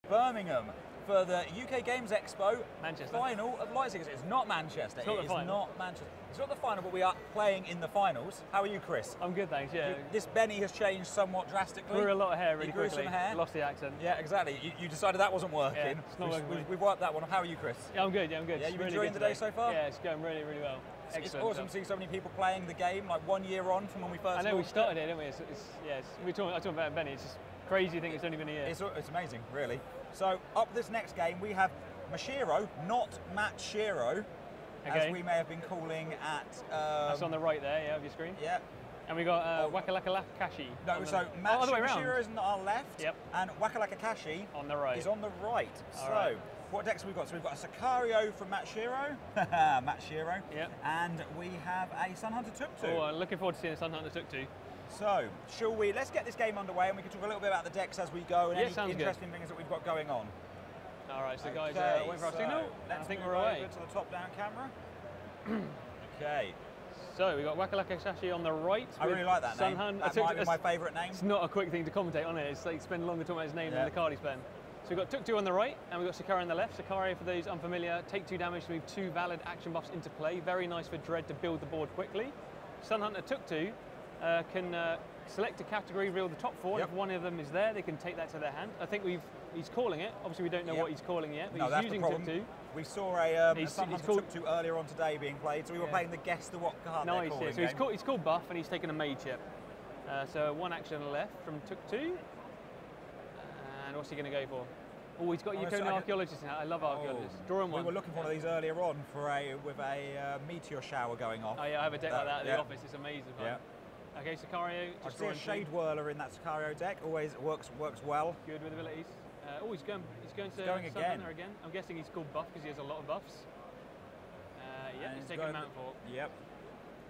Birmingham for the UK Games Expo Manchester. final of Lightseekers. It's not Manchester. It's not the final. Not Manchester. It's not the final, but we are playing in the finals. How are you, Chris? I'm good, thanks. Yeah. This Benny has changed somewhat drastically. Grew a lot of hair really grew quickly. Some hair. Lost the accent. Yeah, exactly. You decided that wasn't working. Yeah, it's not working. We've worked that one. How are you, Chris? Yeah, I'm good. Yeah, I'm good. Yeah, you've really enjoying the day so far? Yeah, it's going really, really well. It's awesome seeing so many people playing the game, like 1 year on from when we first. I know we started it, didn't we? I was talking about Benny. It's just crazy to think it's only been a year. It's amazing, really. So up this next game, we have Mashiro, not Matt Shiro, as we may have been calling at. That's on the right there, yeah, of your screen. Yeah. And we got Wakalakakashi. No, so Matt Mashiro is on our left, and Wakalakakashi on the right. Is on the right. What decks have we got? So we've got a Sicario from Matt Shiro, Matt Shiro, and we have a Sun Hunter Tuk-Tu. Oh, I'm looking forward to seeing a Sun Hunter Tuk-Tu. So, let's get this game underway and we can talk a little bit about the decks as we go and any interesting things that we've got going on. All right, so guys, waiting for our signal. Let's I think we're away. Over to the top-down camera. Okay. So we've got Wakalakakashi on the right. I really like that name. That might be my favourite name. It's not a quick thing to commentate on it. It's like you spend longer talking about his name than the card he spent. So we've got Tuk-Tu on the right, and we've got Sicario on the left. Sicario, for those unfamiliar, take 2 damage to move 2 valid action buffs into play. Very nice for Dread to build the board quickly. Sun Hunter Tuk-Tu can select a category, reveal the top 4. If one of them is there, they can take that to their hand. I think he's calling it. Obviously, we don't know what he's calling yet, but he's using Tuk-Tu. We saw a Sun Hunter Tuk-Tu earlier on today being played, so we were playing the guess the what card they're calling. So he's called Buff, and he's taken a Mage chip. So 1 action left from Tuk-Tu. And what's he going to go for? Oh, he's got Yukon Archaeologist now. I love Archaeologists. Drawing one. We were looking for one of these earlier on with a meteor shower going off. Oh yeah, I have a deck like that in the office. It's amazing. Yeah. Okay, Sicario. I see a Shade Whirler in that Sicario deck. Always works well. Good with abilities. He's going again. I'm guessing he's called Buff because he has a lot of buffs. He's taking Mount Fork. Yep.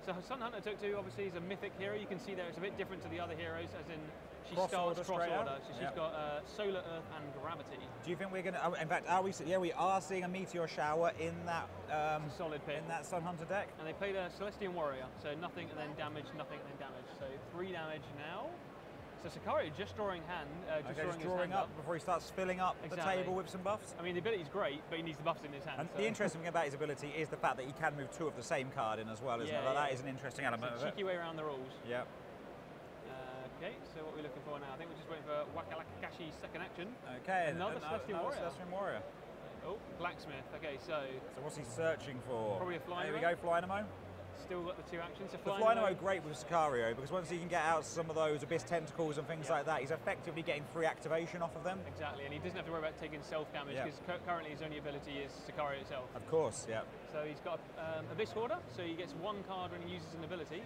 So Sun Hunter Tuk-Tu obviously is a mythic hero. You can see there it's a bit different to the other heroes, as in she starts cross order. So she's got Solar, Earth, and Gravity. Do you think we're going to? In fact, we are seeing a meteor shower in that solid pit in that Sun Hunter deck. And they played a Celestian Warrior, so nothing and then damage, nothing and then damage. So 3 damage now. So Sicario just drawing hand, just drawing up before he starts filling up the table with some buffs. I mean, the ability's great, but he needs the buffs in his hand. And the interesting thing about his ability is the fact that he can move 2 of the same card in as well, isn't it? Like, that is an interesting element of it. Cheeky way around the rules. Yep. Okay, so what are we looking for now? I think we're just waiting for Wakalakakashi's second action. Okay, another Celestian Warrior. Oh, Blacksmith. Okay, so what's he searching for? Probably a Fly. There we go, Flynamo. Still got the 2 actions. So the Flynamo great with Sicario because once he can get out some of those Abyss Tentacles and things like that, he's effectively getting free activation off of them. Exactly, and he doesn't have to worry about taking self damage because currently his only ability is Sicario itself. Of course, yeah. So he's got Abyss Hoarder, so he gets 1 card when he uses an ability.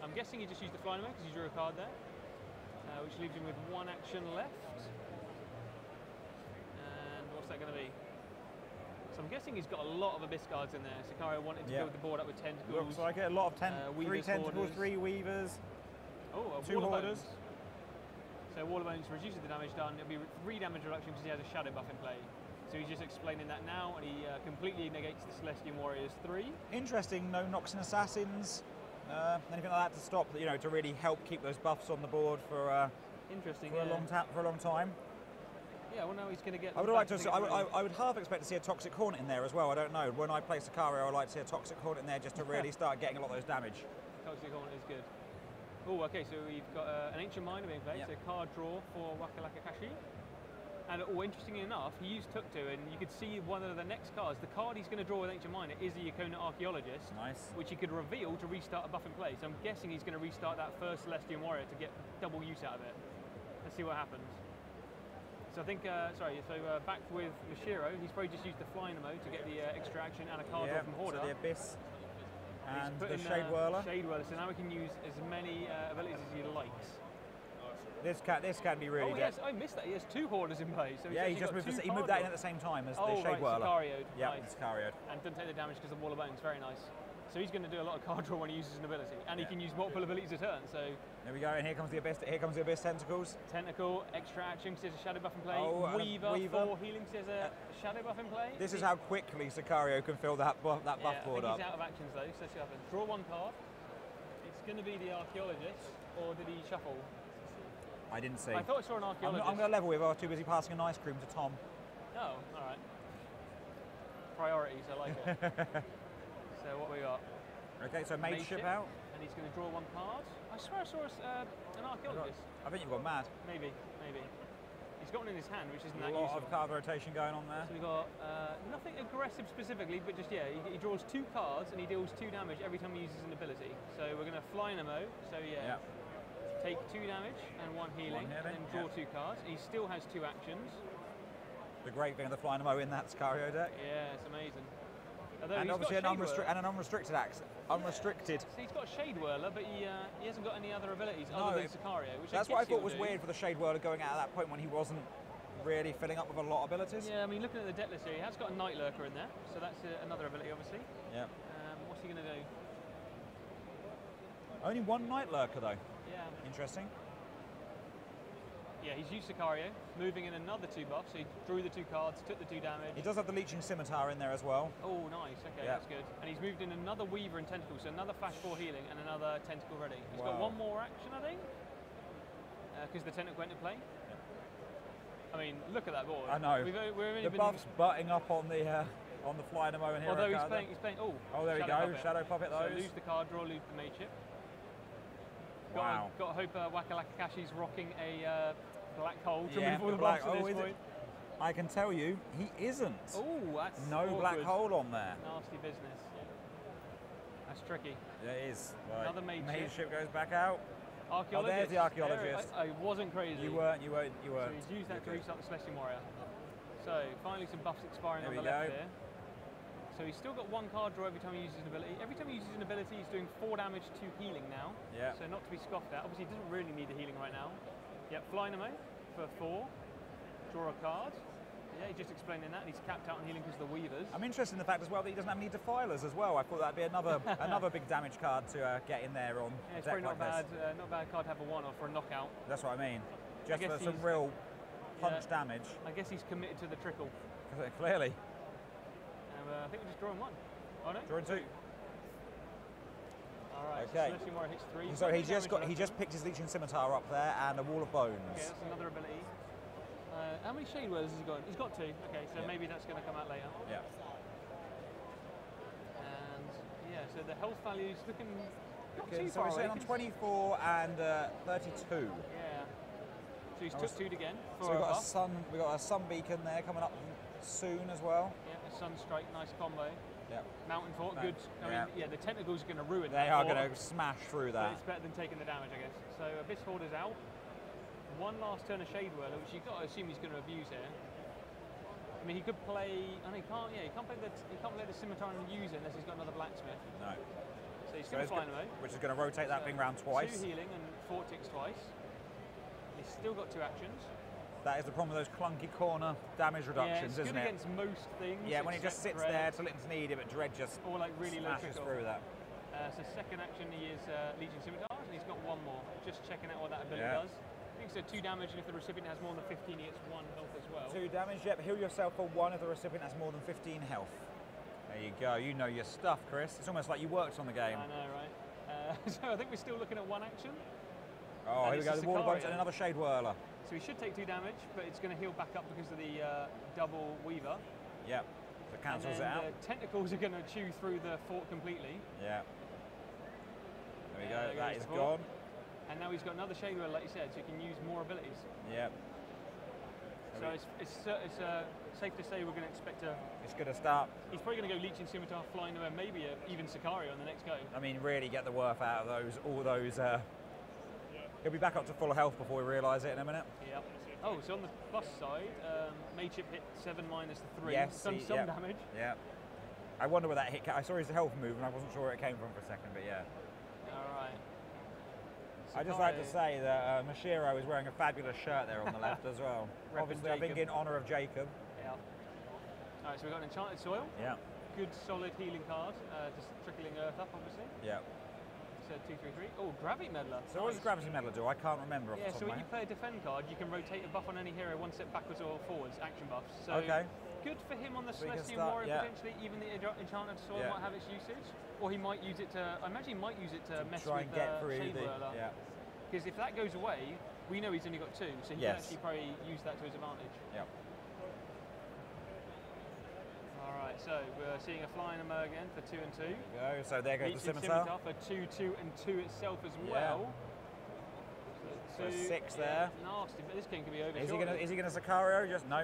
I'm guessing he just used the Flynamo because he drew a card there, which leaves him with 1 action left. And what's that going to be? So I'm guessing he's got a lot of Abyss cards in there. Sicario wanted to build the board up with Tentacles. Looks like it. A lot of 3 Tentacles, Hoarders. 3 Weavers, 2 Hoarders. So Wall of Bones reduces the damage done. It'll be 3 damage reduction because he has a Shadow buff in play. So he's just explaining that now, and he completely negates the Celestian Warriors 3. Interesting, no Noxian Assassins, anything like that to stop, to really help keep those buffs on the board for a long time. Yeah, well, now he's going to get. I would half expect to see a Toxic Hornet in there as well. I don't know. When I play Sicario, I'd like to see a Toxic Hornet in there just to really start getting a lot of those damage. Toxic Hornet is good. Oh, okay. So we've got an Ancient Miner being played. So card draw for Wakalakakashi. And interestingly enough, he used Tuk-Tu, and you could see one of the next cards. The card he's going to draw with Ancient Miner is a Yukona Archaeologist, which he could reveal to restart a buff in play. So I'm guessing he's going to restart that first Celestian Warrior to get double use out of it. Let's see what happens. So I think, back with Mashiro, he's probably just used the Flynamo to get the extra action and a card draw from Hoarder. So the Abyss and the Shade Whirler. Shade Whirler, so now we can use as many abilities as he likes. This can be really good. Yes, I missed that. He has 2 Hoarders in play. So he just moved that in at the same time as the Shade Whirler. Sicario'd. Yeah, nice. Sicario'd. And doesn't take the damage because of Wall of Bones. Very nice. So he's going to do a lot of card draw when he uses an ability, and he can use multiple abilities a turn. So there we go, and here comes the Abyss Tentacles. Tentacle, extra action because there's a Shadow buff in play. Weaver 4 healing because there's a Shadow buff in play. This is how quickly Sicario can fill that buff board up. He's out of actions though, so let's see what happens. Draw 1 card. It's going to be the Archaeologist, or did he shuffle? I didn't see. I thought I saw an archaeologist. I'm going to level with her. I was too busy passing an ice cream to Tom. Oh, all right. Priorities, I like it. So what we got? Okay, so mateship out. And he's going to draw one card. I swear I saw an archaeologist. I think you've gone mad. Maybe. He's got one in his hand, which isn't that useful. A lot useful. of card rotation going on there. So we've got nothing aggressive specifically, but just, yeah, he draws 2 cards and he deals 2 damage every time he uses an ability. So we're going to Flynamo, so yeah. Take 2 damage and 1 healing, and then draw 2 cards. He still has 2 actions. The great thing of the Flynamo in that Sicario deck. Yeah, it's amazing. Although and obviously an unrestricted axe. Unrestricted. So he's got a Shade Whirler, but he hasn't got any other abilities other than Sicario. Which that's what I thought was weird for the Shade Whirler going out at that point when he wasn't really filling up with a lot of abilities. Yeah, I mean, looking at the deck list here, he has got a Night Lurker in there, so that's another ability, obviously. Yeah. What's he going to do? Only 1 Night Lurker, though. Yeah. Interesting. Yeah, he's used Sicario, moving in another 2 buffs, so he drew the 2 cards, took the 2 damage. He does have the Leeching Scimitar in there as well. Oh, nice, okay, that's good. And he's moved in another Weaver and Tentacle, so another Flash 4 healing and another Tentacle ready. He's got 1 more action, I think, because the Tentacle went to play. Yeah. I mean, look at that board. I know. The buff's butting up on the Flynamo and Hero Although card. he's playing, oh, there we go, Shadow Puppet those. So lose the card draw, lose the mateship. Wow. Got to hope Wakalakakashi's rocking a black hole to move all the buffs at this point. I can tell you, he isn't. Oh, that's no awkward. Black hole on there. Nasty business. That's tricky. Yeah, it is. Right. Another mateship goes back out. Archaeologist. Oh, there's the archaeologist. I wasn't crazy. You weren't. So he's used that to restart the Celestial Warrior. So finally some buffs expiring on the left here. So he's still got 1 card draw every time he uses an ability. Every time he uses an ability, he's doing 4 damage to healing now. Yeah. So not to be scoffed at. Obviously, he doesn't really need the healing right now. Yep, Flynamo for 4. Draw a card. Yeah, he's just explaining that. He's capped out on healing because of the Weavers. I'm interested in the fact as well that he doesn't have any Defilers as well. I thought that'd be another big damage card to get in there on. Yeah, it's probably not bad. Not a bad card to have a 1-off for a knockout. That's what I mean. Just for some real punch damage. I guess he's committed to the trickle. Clearly. I think we're just drawing 1. Oh no? Drawing 2. Alright, okay. So Celestial Warrior hits 3. So he just picked his Leeching Scimitar up there and a Wall of Bones. Okay, that's another ability. How many Shade Whirlers has he got? He's got 2. Okay, so maybe that's going to come out later. Yeah. And yeah, so the health value's looking not too so far we're away. on 24 and 32. Yeah. So he's took 2 again. So we've got a sun beacon there coming up soon as well. Yeah, a sun strike, nice combo. Yeah. Mountain Fort, good. I mean, yeah, the tentacles are going to ruin that. They are going to smash through that. But it's better than taking the damage, I guess. So Abyss Hoarder's out. 1 last turn of Shade Whirler, which you've got to assume he's going to abuse here. I mean, he could play. I know he can't. Yeah, he can't play the Scimitar and use it unless he's got another Blacksmith. No. So he's going to Flynamo, which is going to rotate that thing round twice. 2 healing and 4 ticks twice. He's still got 2 actions. That is the problem with those clunky corner damage reductions, isn't it? It's good against most things. Yeah, when it just sits there till it's needed, but Dread just or like really smashes through that. So second action he is Legion Scimitar, and he's got 1 more. Just checking out what that ability does. I think so 2 damage, and if the recipient has more than 15, he gets 1 health as well. 2 damage, yep. Heal yourself for 1 if the recipient has more than 15 health. There you go. You know your stuff, Chris. It's almost like you worked on the game. I know, right? So I think we're still looking at 1 action. Oh, here we go. The Wall of Bones and another Shade Whirler. So he should take 2 damage, but it's going to heal back up because of the double Weaver. Yep. So it cancels it out. The tentacles are going to chew through the fort completely. Yeah. There we go. That is gone. And now he's got another Shade Whirler, like you said, so he can use more abilities. Yep. So it's safe to say we're going to expect a... It's going to start... He's probably going to go Leeching Scimitar, Flynamo, and maybe even Sicario on the next go. I mean, really get the worth out of all those... He'll be back up to full health before we realise it in a minute. Yep. Oh, so on the plus side, mateship hit 7 minus the 3. Yes, some damage. Yeah. I wonder where that hit... I saw his health move and I wasn't sure where it came from for a second, but yeah. All right. I'd just like to say that Mashiro is wearing a fabulous shirt there on the left as well. Obviously, I think in honour of Jacob. Yeah. All right, so we've got an Enchanted Soil. Yeah. Good, solid healing card. Just trickling Earth up, obviously. Yeah. So 2, 3, 3. Oh, Gravity Meddler. So what does Gravity Meddler do? I can't remember off the top so of my when you play a defend card, you can rotate a buff on any hero 1 step backwards or forwards, action buffs. So good for him on the Celestial Warrior, potentially. Even the Enchanted Soil might have its usage. Or he might use it to, I imagine he might use it to mess with Shade Whirler. Because if that goes away, We know he's only got 2, so he can actually probably use that to his advantage. Yep. Alright, so we're seeing a flying Amur again for 2 and 2. There you go, so there goes the Scimitar for 2, 2 and 2 itself as well. So 6 there. Nasty, but this game could be over. Is he gonna Sicario? Just no.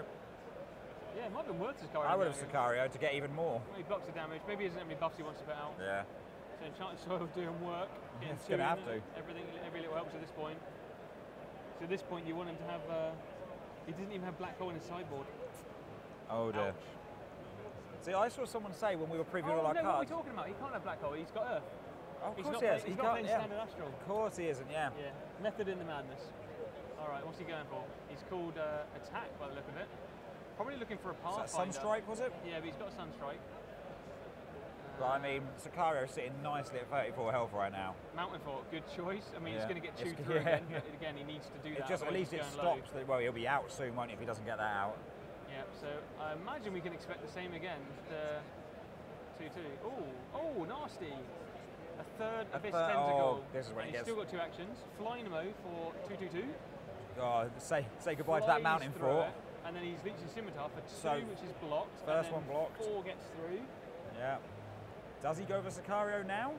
Yeah, it might have been worth Sicario. I would have Sicario to get even more. Maybe blocks of damage. Maybe he doesn't have any buffs he wants to put out. Yeah. So Enchanted Soil doing work. It's gonna have to. Every little helps at this point. So at this point you want him to have. He doesn't even have Black Hole in his sideboard. Oh dear. Ouch. See, I saw someone say when we were previewing all our cards. What are we talking about? He can't have Black Hole. He's got Earth. Oh, of course he is. He's not playing Standard Astral. Of course he isn't. Yeah. Yeah. Method in the madness. All right. What's he going for? He's called Attack by the look of it. Probably looking for a Pathfinder. Sunstrike, was it? Yeah, but he's got a Sunstrike. But I mean, Sicario's sitting nicely at 34 health right now. Mountain Fort, good choice. I mean, he's going to get chewed through again, but again, he needs to do that. At least it stops. Well, he'll be out soon, won't he, if he doesn't get that out? Yeah, so I imagine we can expect the same again. The 2-2. Oh, nasty. A third Abyss Tentacle. Oh, this is when he gets... He's still got 2 actions. Flying Mo for 2-2-2. Oh, say goodbye to that Mountain Fort. And then he's Leeching Scimitar for 2, which is blocked. First one blocked. 4 gets through. Yeah. Does he go for Sicario now?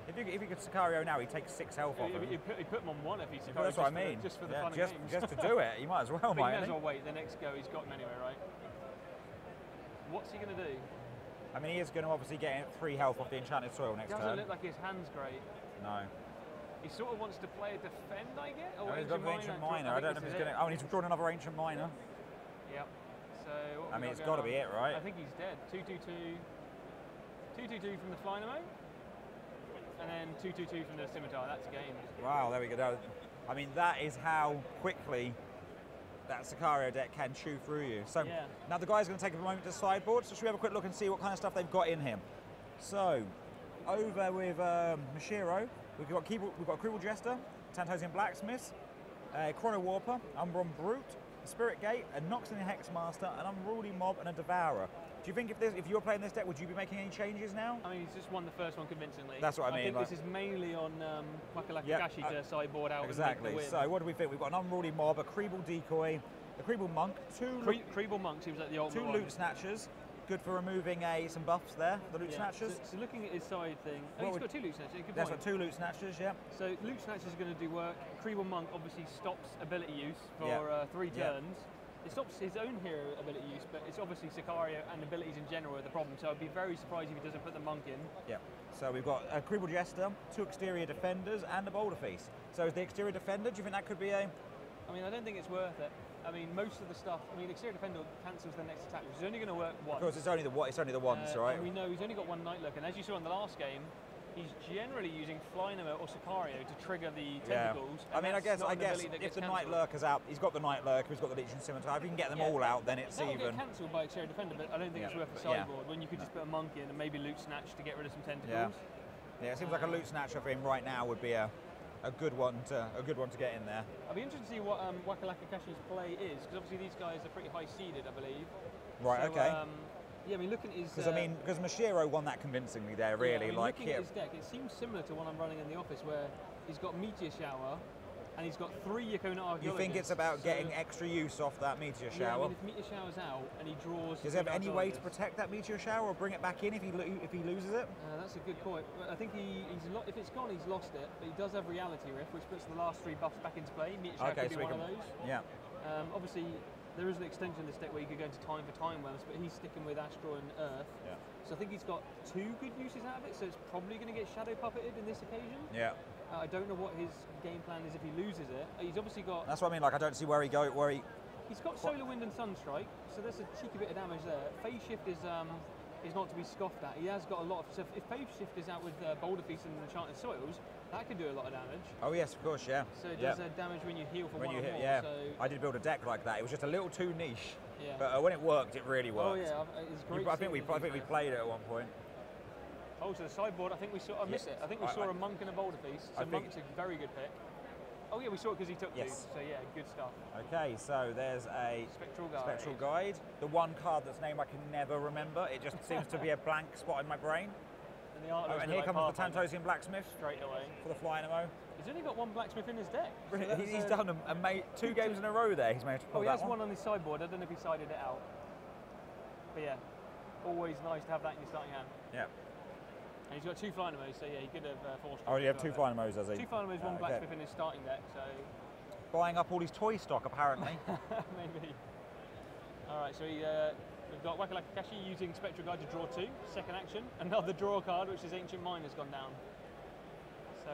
If he could Sicario now, he takes 6 health off him. He put him on 1 if he's Sicario. That's what I mean. Just for the fun of games. Just to do it, he might as well, He may as well wait. The next go, he's got him anyway, right? What's he going to do? I mean, he is going to obviously get 3 health off the Enchanted Soil next turn. Doesn't look like his hand's great. No. He sort of wants to play a defend, I get? Or he's got an Ancient Miner. I don't know if he's going to... Oh, and he's drawn another Ancient Miner. Yep. So, I mean, it's got to be it, right? I think he's dead. 2-2-2. 2-2-2 from the Flying Mo. And then 2-2-2 from the Scimitar. That's game. Wow, there we go. I mean, that is how quickly that Sicario deck can chew through you. So now the guy's going to take a moment to sideboard. So should we have a quick look and see what kind of stuff they've got in him? So over with Mashiro, we've got Creeble Jester, Tantosian Blacksmith, Chrono Warper, Umbron Brute, Spirit Gate, a Noxon Hexmaster, an Unruly Mob, and a Devourer. Do you think if you were playing this deck, would you be making any changes now? I mean, he's just won the first one convincingly. That's what I mean. I think this is mainly on Wakalakagashi to sideboard out. Exactly. So what do we think? We've got an Unruly Mob, a Creeble Decoy, a Creeble Monk, Creeble Monk seems like the old 2 Loot Snatchers. Good for removing some buffs there, the Loot Snatchers. So looking at his side thing, he's got 2 Loot Snatchers. That's got 2 Loot Snatchers, yeah. So Loot Snatchers are going to do work. Creeble Monk obviously stops ability use for 3 turns. It stops his own hero ability use, but it's obviously Sicario and abilities in general are the problem, so I'd be very surprised if he doesn't put the Monk in. Yeah, so we've got a Creeble Jester, 2 Exterior Defenders, and a Boulder Feast. So is the Exterior Defender, do you think that could be a... I mean, I don't think it's worth it. I mean, most of the stuff, Exterior Defender cancels the next attack, which is only going to work once. Of course, it's only the once, right? And we know he's only got 1 Night Look, and as you saw in the last game, he's generally using Flynamo or Sicario to trigger the tentacles. I mean, I guess if the Night Lurker's out, he's got the Night Lurker, he's got the Leeching Scimitar. If you can get them all out, then it's even. Get cancelled by Exterior Defender, but I don't think it's worth a sideboard when you could just put a Monk in and maybe Loot Snatch to get rid of some tentacles. Yeah, it seems like a Loot Snatcher for him right now would be a good one to get in there. I'll be interested to see what Wakalakakashi's play is, because obviously these guys are pretty high seeded, I believe. Right. So, okay. Yeah, I mean, look at his... Because Mashiro won that convincingly there, really. Looking at his deck, it seems similar to one I'm running in the office, where he's got Meteor Shower, and he's got 3 Yakona Archaeologists. You think it's about getting extra use off that Meteor Shower? Yeah, I mean, if Meteor Shower's out, and he draws... Does he have any way to protect that Meteor Shower, or bring it back in if he loses it? That's a good point. I think if it's gone, he's lost it, but he does have Reality Rift, which puts the last 3 buffs back into play. Meteor Shower could be one of those. Yeah. Obviously, there is an extension in this deck where you could go into Time for Time Wells, but he's sticking with Astro and Earth. Yeah. So I think he's got 2 good uses out of it, so it's probably going to get Shadow Puppeted in this occasion. Yeah. I don't know what his game plan is if he loses it. He's obviously got... That's what I mean, I don't see where he He's got Solar Wind and Sunstrike, so there's a cheeky bit of damage there. Phase Shift is not to be scoffed at. He has got a lot of... So if Phase Shift is out with Boulder Feast and Enchanted Soils, that can do a lot of damage. Oh yes, of course, yeah. So it does damage when you heal for one or more. Yeah, so I did build a deck like that. It was just a little too niche. Yeah. But when it worked, it really worked. Oh yeah, it's great. I think we played it at one point. Oh, so the sideboard, I think we saw... I missed it. I think we saw a Monk and a Boulder Feast. So Monk's a very good pick. Oh yeah, we saw it because he took 2. So yeah, good stuff. Okay, so there's a Spectral Guide. The one card that's name I can never remember. It just seems to be a blank spot in my brain. And the art looks and here like comes the Tantosian Blacksmith straight away for the Flying Mo. He's only got one blacksmith in his deck. So He's done two games in a row there. He's managed to pull he that has one on his sideboard. I don't know if he sided it out. But yeah, always nice to have that in your starting hand. Yeah. And he's got 2 Flying Mo's, so yeah, he could have forced. Oh, you have 2 Flying Mo's, does he? 2 Flying Mo's, 1 blacksmith in his starting deck, so. Buying up all his toy stock, apparently. Maybe. All right, so we've got Wakalaka Kashi using Spectral Guide to draw 2. Second action, another draw card, which is Ancient Mine, has gone down. So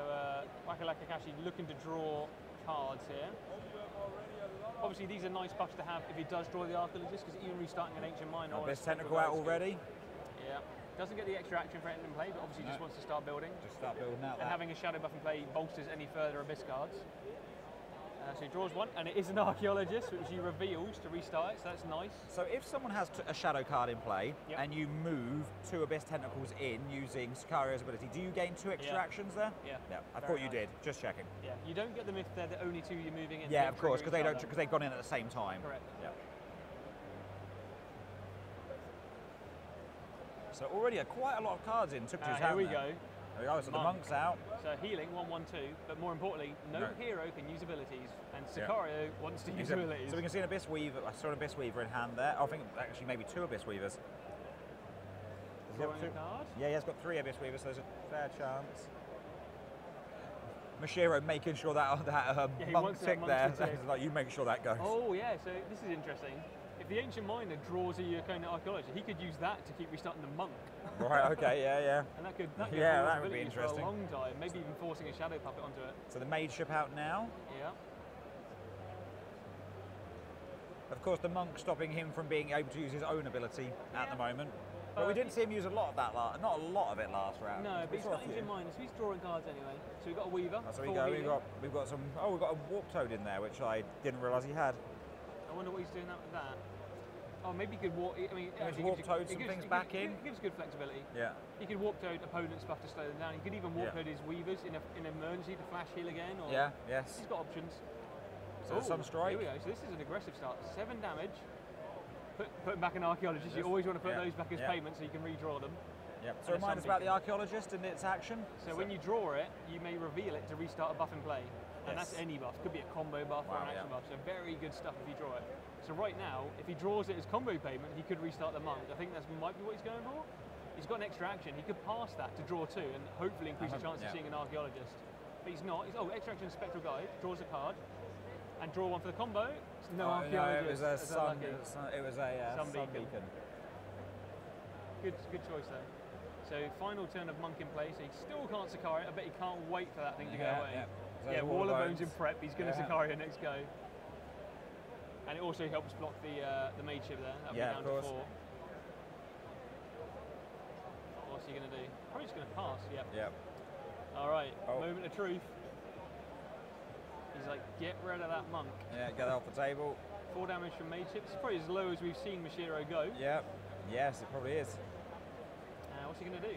Wakalaka Kashi looking to draw cards here. Obviously, these are nice buffs to have if he does draw the Archaeologist, because even restarting an Ancient Mine or Best Tentacle out already. Yeah. Doesn't get the extra action for ending play, but obviously just wants to start building. Just start building out. And having a shadow buff in play bolsters any further Abyss cards. So he draws 1, and it is an Archaeologist, which he reveals to restart it, so that's nice. So if someone has a shadow card in play, and you move 2 Abyss Tentacles in using Sicario's ability, do you gain 2 extra actions there? Yeah. I thought you did. Just checking. Yeah. You don't get them if they're the only 2 you're moving in. Yeah, of course, because they've gone in at the same time. Correct. Yeah. So already quite a lot of cards in. Took to his hand. Here we go. There we go. So the monk's out. So healing 1/1/2, but more importantly, no hero can use abilities, and Sicario wants to use abilities. So we can see an Abyss Weaver. I saw an Abyss Weaver in hand there. I think actually maybe 2 Abyss Weavers. Drawing a card? Yeah, he has got 3 Abyss Weavers, so there's a fair chance. Mashiro making sure that monk tick there. Like, you make sure that goes. Oh yeah, so this is interesting. If the Ancient Miner draws a Yukona Archaeologist, he could use that to keep restarting the monk. Right, okay, yeah. And that could that would be interesting. For a long time, maybe even forcing a shadow puppet onto it. So the Mage Ship out now. Yeah. Of course, the monk stopping him from being able to use his own ability at the moment. But we didn't see him use a lot of that, not a lot of it last round. No, but he's got Ancient Miner, so he's drawing cards anyway. So we've got a Weaver. So we go. We've got some. Oh, we've got a Warp Toad in there, which I didn't realise he had. I wonder what he's doing with that. Oh, maybe he could warp. I mean, Warp Toad some things back in. It gives good flexibility. Yeah. He could Warp Toad opponent's buff to slow them down. He could even Warp Toad his Weavers in an emergency to flash heal again. Or yes. He's got options. So some strike. Here we go. So this is an aggressive start. 7 damage. Putting back an Archaeologist. You always want to put those back as payment so you can redraw them. Yeah. So remind us about the Archaeologist and its action. So when you draw it, you may reveal it to restart a buff in play. And that's any buff. Could be a combo buff or an action buff. So very good stuff if you draw it. So right now, if he draws it as combo payment, he could restart the monk. I think that might be what he's going for. He's got an extra action. He could pass that to draw 2 and hopefully increase the chance of seeing an Archaeologist. But he's not. Extra action Spectral Guide, draws a card, and draw 1 for the combo. It's no Archaeologist. No, it was a sun. It was a sun beacon. Good choice though. So final turn of monk in play. So he still can't Sicario. I bet he can't wait for that thing to go away. Yeah, Wall of Bones in prep. He's going to Sicario next go. And it also helps block the Mage Ship there. That'll be down to 4. What's he going to do? Probably just going to pass. Yep. All right. Moment of truth. He's like, get rid of that monk. Yeah, get off the table. 4 damage from Mage Ship. It's probably as low as we've seen Mashiro go. Yep. Yes, it probably is. What's he going to do?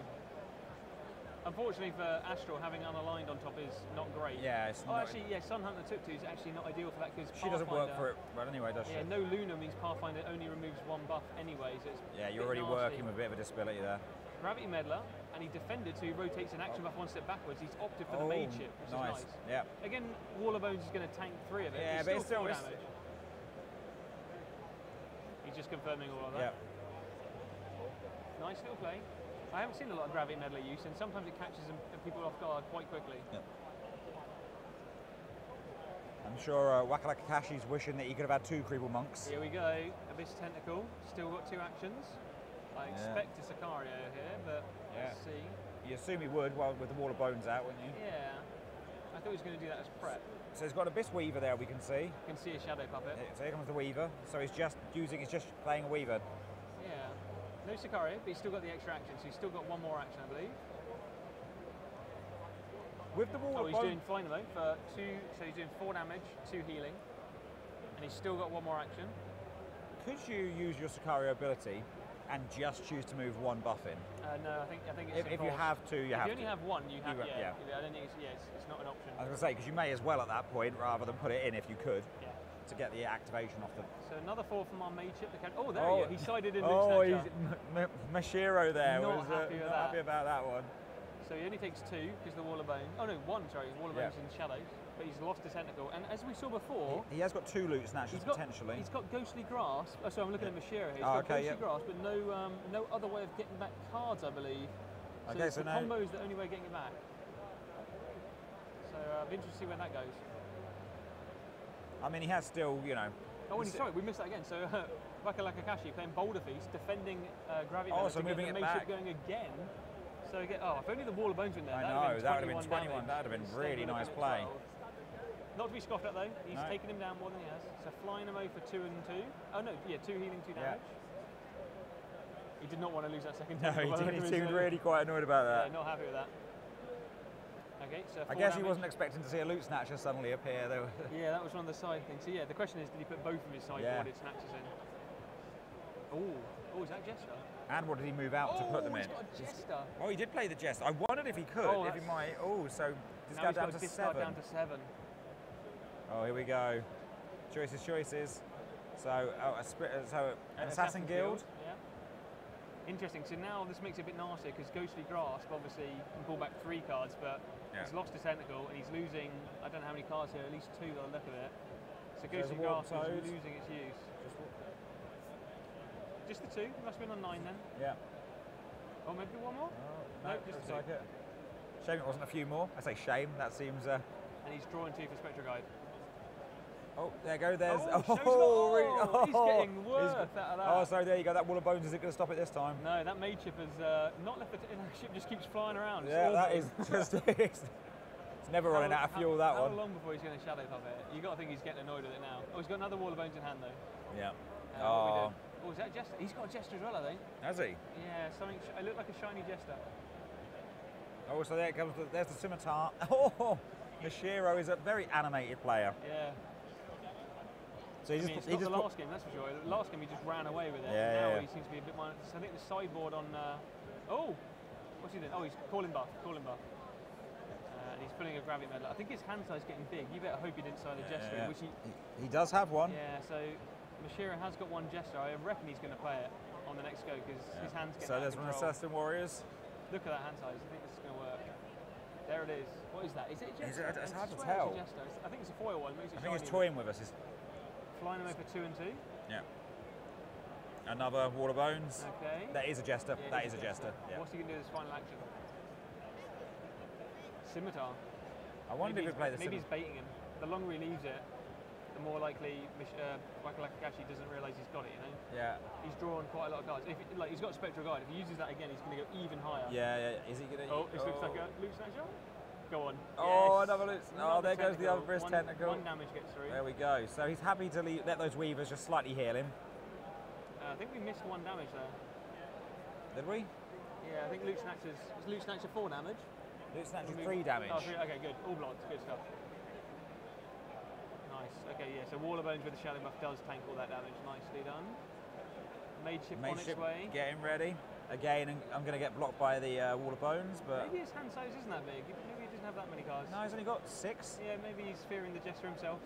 Unfortunately for Astral, having unaligned on top is not great. Yeah, it's not. Actually, Sun Hunter took 2 is actually not ideal for that because she doesn't work for it well anyway, does she? Yeah, no Luna means Pathfinder only removes 1 buff anyway, so it's you're already working with a bit of a disability there. Gravity Meddler, and he defended, so he rotates an action buff 1 step backwards. He's opted for the Mage Ship, which is nice. Yeah. Again, Wall of Bones is going to tank 3 of it. Yeah, but it's still 4 damage. He's just confirming all of that. Yeah. Nice little play. I haven't seen a lot of Gravity Meddler use, and sometimes it catches people off guard quite quickly. Yep. I'm sure Wakalaka Kashi's wishing that he could have had 2 Creeble Monks. Here we go. Abyss Tentacle, still got 2 actions. I expect a Sicario here, but let's see. You assume he would, well, with the Wall of Bones out, wouldn't you? Yeah. I thought he was going to do that as prep. So he's got Abyss Weaver there, we can see. You can see a Shadow Puppet. So here comes the Weaver. So he's just playing a Weaver. Yeah. No Sicario, but he's still got the extra action, so he's still got 1 more action, I believe. With the Wall of Bones... he's doing fine though, for 2, so he's doing 4 damage, 2 healing, and he's still got 1 more action. Could you use your Sicario ability and just choose to move 1 buff in? No, I think it's if you have to, you have to. If you only have 1, you have to. I don't think it's not an option. I was going to say, because you may as well at that point, rather than put it in if you could. Yeah. to get the activation off the... So another 4 from our mateship. Oh, there he is. He sided in Luke Oh, Snatcher. Mashiro there Not was happy about that one. So he only takes 2 because the Wall of Bone. Oh no, 1, sorry. Wall of Bone's in shadows. But he's lost a tentacle. And as we saw before... He has got 2 Loot Snatchers potentially. He's got Ghostly Grasp. Oh, so I'm looking at Mashiro here. He's got Ghostly Grasp, but no other way of getting back cards, I believe. So, the combo is the only way of getting it back. So I'll be interested to see where that goes. I mean, he has still, you know... Oh, and sorry, we missed that again. So Wakalaka Kakashi playing Boulder Feast, defending Gravity Metal to moving get the it back. going again. So again, if only the Wall of Bones were in there. I know, that would have been 21. Damage. That would have been really nice play. Not to be scoffed at though. He's taken him down more than he has. So flying him over for 2 and 2. Oh no, yeah, 2 healing, 2 damage. He did not want to lose that second. No, he did. He seemed really quite annoyed about that. Yeah, not happy with that. Okay, so I guess he wasn't expecting to see a Loot Snatcher suddenly appear though. Yeah, that was one of the side things. So yeah, the question is, did he put both of his sideboarded snatchers in? Oh, is that Jester? And what did he move out to put them in? He's got a Jester. Oh, he did play the Jester. I wondered if he could, if he might. Oh, so discard down to 7. Down to 7. Oh, here we go. Choices. So, an Assassin Guild. Yeah. Interesting. So now this makes it a bit nastier because Ghostly Grasp obviously can pull back 3 cards, but he's lost his tentacle and he's losing. I don't know how many cards here. At least 2 by the look of it. So Ghostly Grasp is losing its use. Just the 2? It must have been on 9 then. Yeah. Or maybe 1 more? No, just 2. Like it. Shame it wasn't a few more. I say shame. That seems. And he's drawing 2 for Spectre Guide. Oh, there you go. There's. He's getting worth out of that. Oh, so there you go. That Wall of Bones isn't going to stop it this time. No, that mateship has not left. The ship just keeps flying around. Yeah, that is just. It's never running out of fuel. That one. How long before he's going to shadow puppet it? You got to think he's getting annoyed with it now. Oh, he's got another Wall of Bones in hand though. Yeah. Oh, is that Jester? He's got a Jester as well, I think. Has he? Yeah, something. It looked like a shiny Jester. Oh, so there it comes. There's the scimitar. Oh, Mashiro is a very animated player. Yeah. So he's not the last game, that's for sure. The last game he just ran away with it. Now he seems to be a bit more. So I think the sideboard on. What's he doing? Oh, he's calling buff. And he's pulling a Gravity Medal. I think his hand size is getting big. You better hope he didn't side a Jester, which he does have one. Yeah. So Mashiro has got 1 Jester. I reckon he's going to play it on the next go because his hand's getting. So there's one Assassin Warriors. Look at that hand size. I think this is going to work. There it is. What is that? Is it a Jester? It's hard to tell. I think it's a foil one. I think he's toying with us. Flying away for 2 and 2. Yeah. Another Wall of Bones. Okay. That is a Jester. Yeah, that is a Jester. Yeah. What's he going to do with his final action? Scimitar. I wonder if he'd play the Maybe he's baiting him. The longer he leaves it, the more likely Wakalaka Kakashi doesn't realise he's got it, you know? Yeah. He's drawn quite a lot of cards. He's got Spectral Guide. If he uses that again, he's going to go even higher. Yeah. Is he going to... Oh, this looks like a Loot Snatcher. Go on. Oh, yes. another Loot. Oh, there goes the other for his tentacle. 1 damage gets through. There we go. So he's happy to let those Weavers just slightly heal him. I think we missed 1 damage there. Did we? Yeah, I think Loot Snatcher's... Was Loot Snatcher 4 damage? Loot Snatcher 3 damage. Oh, 3, okay, good. All blocked. Good stuff. Nice. Okay, yeah, so Wall of Bones with the Shadow Buff does tank all that damage. Nicely done. Mateship on its way. Getting ready. Again, I'm going to get blocked by the Wall of Bones, but... Maybe his hand size isn't that big. Maybe he doesn't have that many cards. No, he's only got 6. Yeah, maybe he's fearing the Jester himself.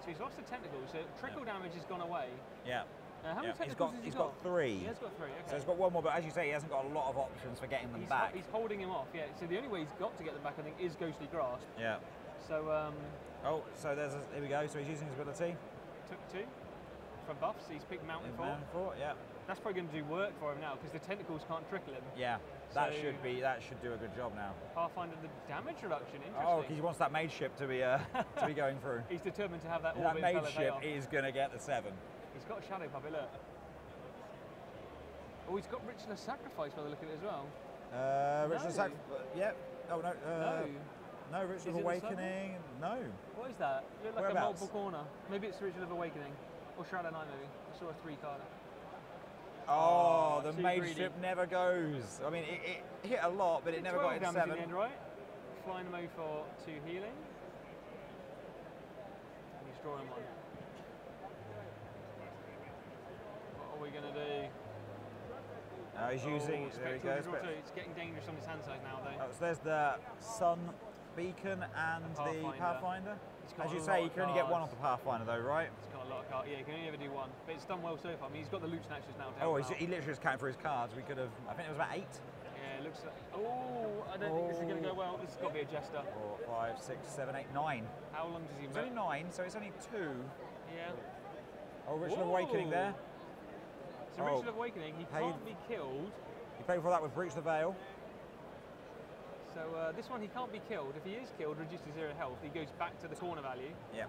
So he's lost a tentacle, so trickle damage has gone away. Yeah. How many tentacles he's got 3. He has got 3, okay. So he's got 1 more, but as you say, he hasn't got a lot of options for getting them back. He's holding him off, yeah. So the only way he's got to get them back, I think, is Ghostly Grasp. Yeah. So, oh, so here we go. So he's using his ability. Took 2 for buffs. He's picked Mountain 4. Mountain 4, yeah. That's probably going to do work for him now, because the tentacles can't trickle him. Yeah, that should do a good job now. Pathfinder, the damage reduction, interesting. Oh, because he wants that mage ship to be to be going through. He's determined to have that. That mage ship is going to get the 7. He's got a Shadow Puppet, look. Oh, he's got Ritual Sacrifice by the look of it as well. Ritual Sacrifice, yeah. Oh, no. No, Ritual of Awakening, no. What is that? It looked like a multiple corner. Maybe it's Ritual of Awakening. Or Shroud of Night, maybe. I saw a 3-carder. Oh, the mage ship never goes. I mean, it hit a lot, but it never got into 7. In the end, right? Flying mode for 2 healing. And he's drawing 1. What are we going to do? He's using. There he goes. It's getting dangerous on his hand side now, though. So there's the Sun Beacon and the Pathfinder. As you say, you can only get one off the Pathfinder though, right? He's got a lot of cards. Yeah, you can only ever do one. But it's done well so far. I mean, he's got the loot snatchers now. Oh, he literally just counted for his cards. We could have, I think it was about 8. Yeah, it looks like, oh, I don't think this is going to go well. This has got to be a Jester. 4, 5, 6, 7, 8, 9. How long does he It's only 9, so it's only 2. Yeah. Oh, Ritual of Awakening there. So Ritual of Awakening, he can't be killed. He paid for that with Breach the Veil. So this one he can't be killed. If he is killed, reduced to 0 health, he goes back to the corner value. Yeah.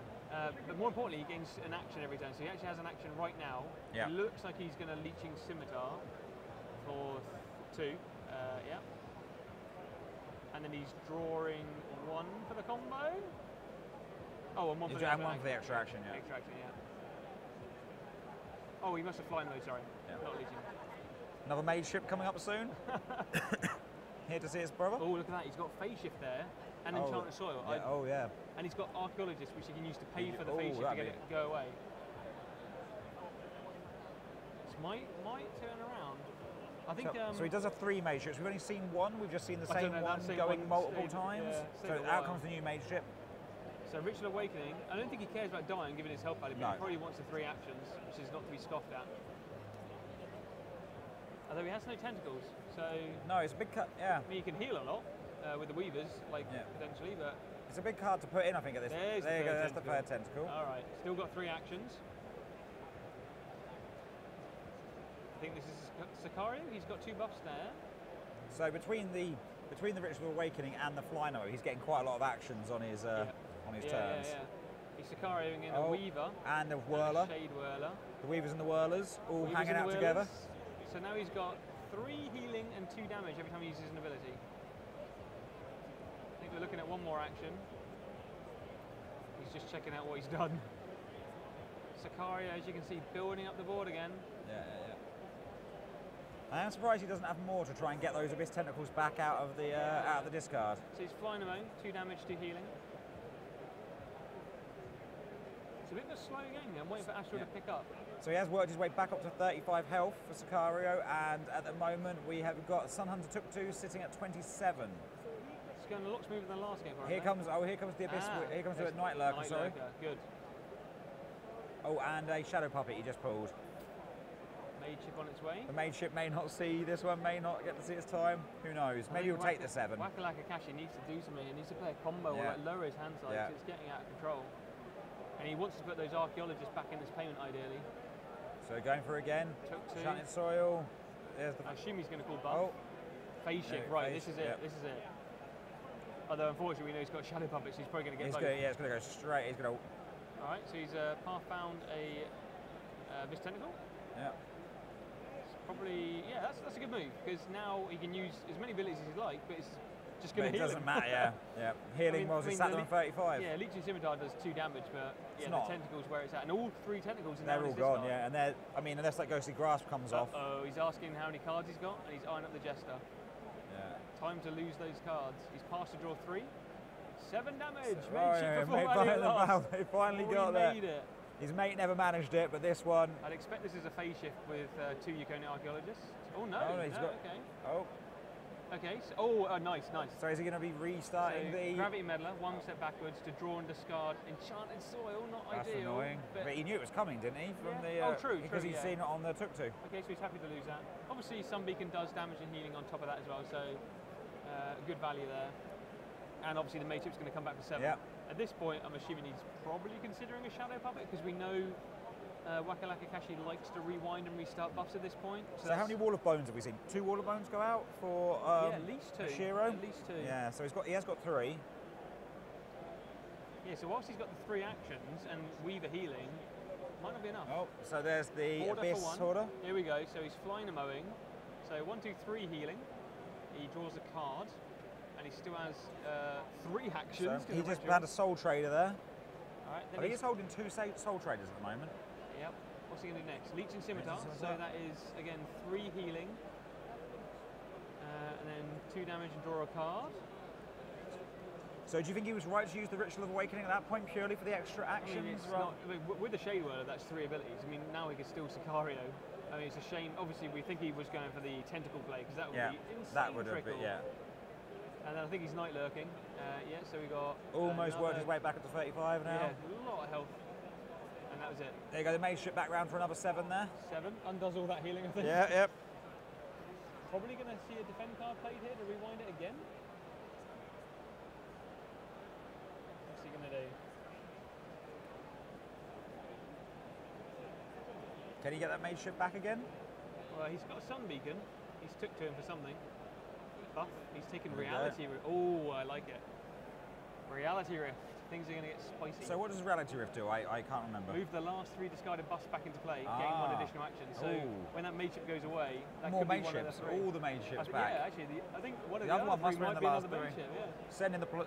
But more importantly, he gains an action every turn. So he actually has an action right now. Yeah. It looks like he's going to Leeching Scimitar for 2. Yeah. And then he's drawing 1 for the combo. Oh, and 1 for the extra action, yeah. Extra action, yeah. Oh, he must have flying mode, sorry. Yeah. Not Leeching. Another mage ship coming up soon. Here to see his brother. Oh, look at that. He's got phase shift there and enchanted soil. Yeah. Yeah. And he's got archaeologist, which he can use to pay for the phase shift to get it go away. This might turn around. I think. So he does have 3 mage ships. We've only seen 1. We've just seen the same one going multiple times. So out comes the new mage ship. So Ritual Awakening. I don't think he cares about dying, given his health value. But he probably wants the 3 actions, which is not to be scoffed at. Although he has no tentacles, so... No, it's a big cut, yeah. I mean, you can heal a lot with the Weavers, potentially, but... It's a big card to put in, I think, at this point. There you go, that's the 3rd tentacle. All right, still got 3 actions. I think this is Sicario, he's got 2 buffs there. So between the Ritual Awakening and the Flyno, he's getting quite a lot of actions on his turns. Yeah. He's Sicarioing in a Weaver. And a Whirler. And a Shade Whirler. The Weavers and the Whirlers all hanging out together. So now he's got 3 healing and 2 damage every time he uses an ability. I think we're looking at 1 more action. He's just checking out what he's done. Sicario, as you can see, building up the board again. Yeah. I am surprised he doesn't have more to try and get those Abyss Tentacles back out of the discard. So he's flying alone, 2 damage, 2 healing. It's a bit of a slow game here. I'm waiting for Astral to pick up. So he has worked his way back up to 35 health for Sicario, and at the moment we have got Sun Hunter Took 2 sitting at 27. It's going a lot smoother than last game. Here comes the Abyss. Here comes the Night Lurker. Sorry. Good. Oh, and a Shadow Puppet he just pulled. Mage ship on its way. The mage ship may not see this one, may not get to see its time. Who knows? Maybe he'll take the 7. Wakalaka Kashi needs to do something. He needs to play a combo or like lower his hand size. It's getting out of control. And he wants to put those archaeologists back in this payment, ideally. So going for again. Took 2. Enchanted Soil. I assume he's going to call buff. Phase shift, right, this is it. This is it. Although unfortunately we know he's got Shadow Puppets, so he's probably going to get both. It's going to go straight. He's going to... Alright, so he's path found a Abyss Tentacle. Yeah. It's probably, that's a good move, because now he can use as many abilities as he like, but it's just going to heal him. It doesn't matter, yeah. Healing was sat there on 35. Yeah, Leeching Scimitar does 2 damage, but the tentacle's where it's at. And all 3 tentacles are they're all gone, and they're, I mean, unless that Ghostly Grasp comes off. Oh, he's asking how many cards he's got, and he's eyeing up the Jester. Yeah. Time to lose those cards. He's passed to draw 3. 7 damage. He finally got there. It. His mate never managed it, but this one. I'd expect this is a phase shift with 2 Yukoni Archaeologists. Oh no! He's got. Okay. Oh. Okay. So, nice. So is he going to be restarting the Gravity Meddler? 1 step backwards to draw and discard Enchanted Soil. Not That's ideal. Annoying. But he knew it was coming, didn't he? From the. True. Because he's seen it on the Took 2. Okay, so he's happy to lose that. Obviously, Sunbeacon does damage and healing on top of that as well, so good value there. And obviously the Mage Ship's going to come back to 7. Yep. At this point, I'm assuming he's probably considering a Shadow Puppet, because we know Wakalaka Kashi likes to rewind and restart buffs at this point. So how many Wall of Bones have we seen? 2 Wall of Bones go out for at least 2. Shiro? At least 2. Yeah, so he has got 3. Yeah, so whilst he's got the 3 actions and Weaver healing, might not be enough. Oh, so there's the Abyss Hoarder. Here we go, so he's flying and mowing. So 1, 2, 3 healing. He draws a card. And he still has 3 actions. So he just had a Soul Trader there. Alright, I think he's holding 2 Soul Traders at the moment. Yep. What's he going to do next? Leeching Scimitar. So that is, again, 3 healing. And then 2 damage and draw a card. So do you think he was right to use the Ritual of Awakening at that point purely for the extra actions? With the Shade Whirler, that's 3 abilities. I mean, now he could still Sicario. I mean, it's a shame. Obviously, we think he was going for the Tentacle play, because that would be insane. That would have been, yeah. And then I think he's night lurking. Yeah, so we got... Almost worked his way back up to 35 now. Yeah, a lot of health. And that was it. There you go, the mage ship back round for another 7 there. 7, undoes all that healing, I think. Yeah, yep. Probably going to see a defend card played here to rewind it again. What's he going to do? Can he get that mage ship back again? Well, he's got a sun beacon. He's took to him for something. Buff. He's taken There we reality rift. Oh, I like it. Reality rift. Things are going to get spicy. So what does reality rift do? I can't remember. Move the last 3 discarded buffs back into play, gain 1 additional action. So when that mage ship goes away, that more could be mage one ships. of the 3. All the mage ships back. Yeah, actually, I think one of the other one must 3 might be be another the mage ship. Yeah.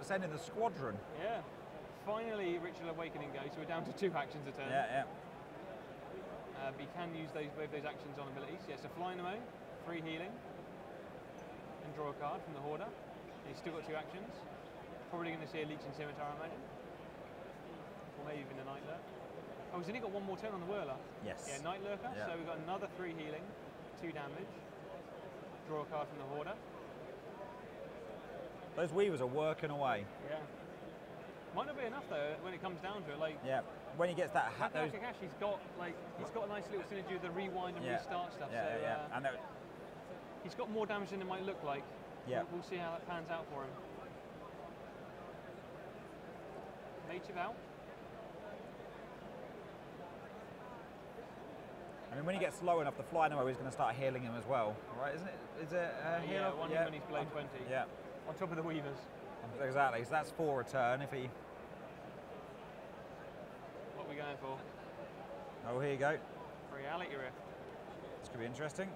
Send in the squadron. Yeah. Finally, Ritual Awakening goes. So we're down to 2 actions a turn. Yeah, yeah. But you can use both those actions on abilities. Yeah, so flying away, 3 healing, and draw a card from the Hoarder. And he's still got 2 actions. Probably going to see a Leech and Scimitar, I imagine. Or maybe even a Night Lurk. Oh, he's only got 1 more turn on the Whirler. Yes. Yeah, Night Lurker. Yeah. So we've got another 3 healing, 2 damage. Draw a card from the Hoarder. Those Weavers are working away. Yeah. Might not be enough though when it comes down to it. Like yeah, when he gets that Kakashi's got he's got a nice little synergy with the rewind and restart stuff. Yeah, so yeah. And he's got more damage than it might look like. Yeah. We'll see how that pans out for him. Mage Chip out. I mean, when he gets low enough, the flying away is going to start healing him as well, right? Isn't it? Is it heal? Yeah, one when he's below 20. Yeah. On top of the Weavers. Exactly. So that's 4 return if he. What are we going for? Oh, here you go. Reality Rift. This could be interesting.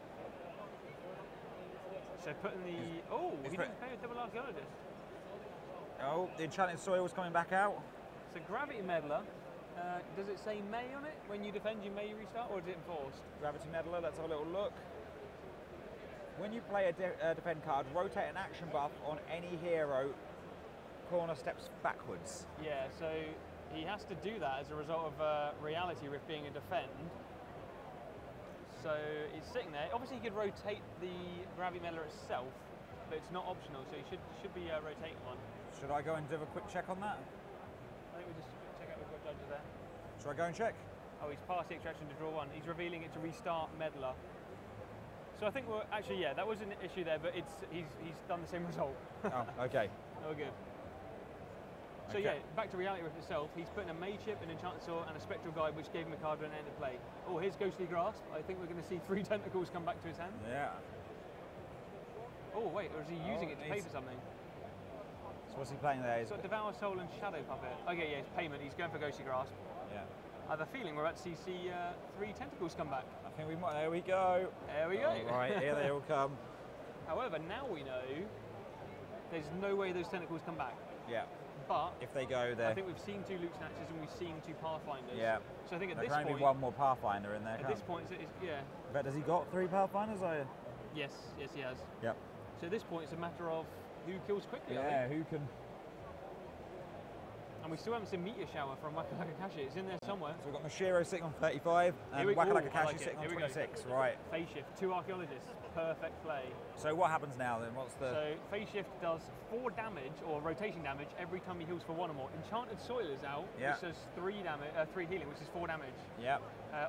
So putting the he didn't pay a double archaeologist. Oh, the enchanted soil is coming back out. So Gravity Meddler. Does it say May on it? When you defend, you may restart, or is it enforced? Gravity Meddler. Let's have a little look. When you play a defend card, rotate an action buff on any hero. Corner steps backwards. Yeah, so he has to do that as a result of Reality Rift being a defend. So he's sitting there. Obviously, he could rotate the Gravity Meddler itself, but it's not optional, so he should be rotating one. Should I go and do a quick check on that? I think we just check out we've got judges there. Should I go and check? Oh, he's passed the extraction to draw 1. He's revealing it to restart Meddler. So I think we're actually that was an issue there, but he's done the same result. Oh, okay. Oh, good. So yeah, back to Reality Rift itself, he's putting a Mage Ship, an Enchanted Sword, and a Spectral Guide, which gave him a card when it entered play. Oh, here's Ghostly Grasp. I think we're going to see 3 tentacles come back to his hand. Yeah. Oh, wait, or is he using it to pay for something? So what's he playing there? He's got Devour Soul and Shadow Puppet. Okay, yeah, it's payment. He's going for Ghostly Grasp. Yeah. I have a feeling we're about to see 3 tentacles come back. I think we might. There we go. There we go. All right, here they all come. However, now we know there's no way those tentacles come back. Yeah. But if they go there, I think we've seen 2 Loot Snatchers and we've seen 2 Pathfinders. Yeah. So I think at there this can point, only be 1 more Pathfinder in there. At this point, yeah. But has he got 3 Pathfinders? Yes, he has. Yep. So at this point, it's a matter of who kills quickly. Yeah, who can. And we still haven't seen Meteor Shower from Wakalakakashi. It's in there somewhere. So we've got Mashiro sitting on 35 and Wakalakakashi sitting on 26. Right. Phase Shift, 2 Archaeologists. Perfect play. So what happens now then? What's the... So Phase Shift does 4 damage, or rotation damage, every time he heals for 1 or more. Enchanted Soil is out, which does 3 healing, which is 4 damage. Yeah.